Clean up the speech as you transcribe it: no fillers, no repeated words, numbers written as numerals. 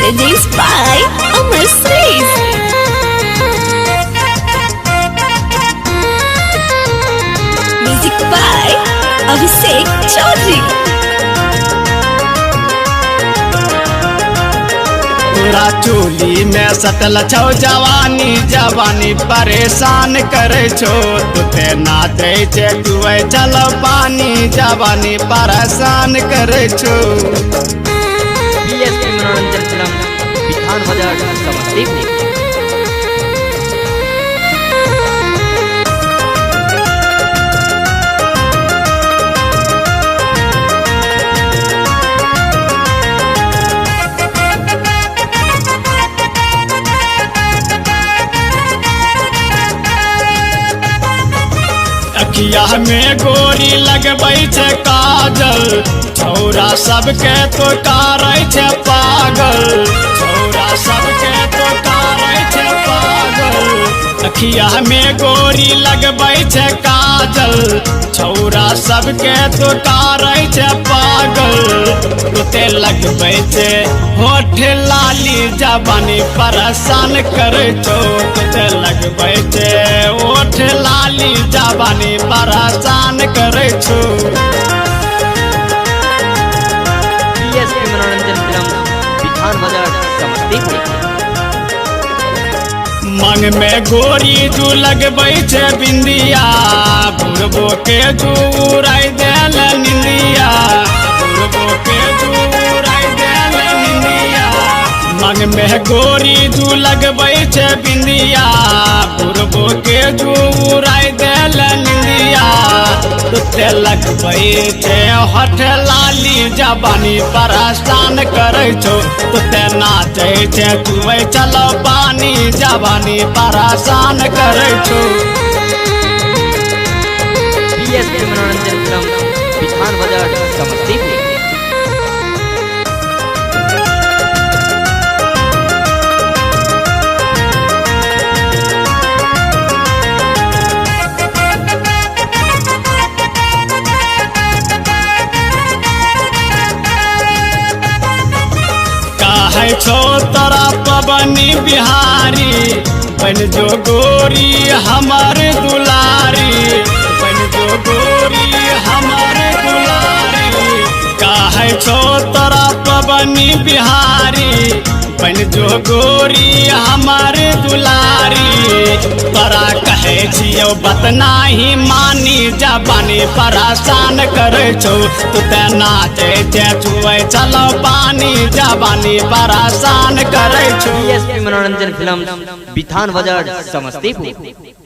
Produced by Amar Sriz. Music by Abhishek Chaudhary. पूरा चोली में सटल छौ जवानी जवानी परेशान करे छो तुते ना दे छे तुए चल पानी जवानी परेशान करे छो। बीएसपी मनोरंजन फिल्म बिथान बाजार समस्तीपुर। अखिया में गोरी लगबै छे काजल छौरा सबके तो कारै छे पागल छौरा सबके तो कारै छे पागल। अखिया में गोरी लगबै छे काजल छौरा सबके तो कारै छे पागल। तुते लगबै छे होठ लाली जवानी परेशान करे छो तुते लगबै छे होठ लाली जवानी परेशान करे छो। बीएसपी मनोरंजन फिल्म बिथान बाजार समस्तीपुर। मांग में गोरी जू लगबै छे बिंदिया बुढ़बो के जू उड़ाई देल निंदिया बुढ़बो के जू उड़ाई देल निंदिया। मांग में गोरी जू लगबै छे बिंदिया बुढ़बो के जू उड़ाई देल निंदिया। तुते लगबै छे होठ लाली जवानी परेशान करे छो तुते नाचे छे तुए चलो पानी जवानी परेशान करे छो। बीएसपी मनोरंजन फिल्म बिथान बाजार समस्तीपुर। काहे छो तोरा पवनी बिहारी बन जो गोरी हमार दुलारी बन जो गोरी हमार दुलारी। काहे छो तोरा पवनी बिहारी बन जो गोरी हमार दुलारी। तोरा कहे छियो बतना ही मानी जवानी परेशान करे छो तुते नाचे छे छुए चलो पानी जवानी परेशान करे छो। बीएसपी मनोरंजन फिल्म बिथान बाजार समस्तीपुर।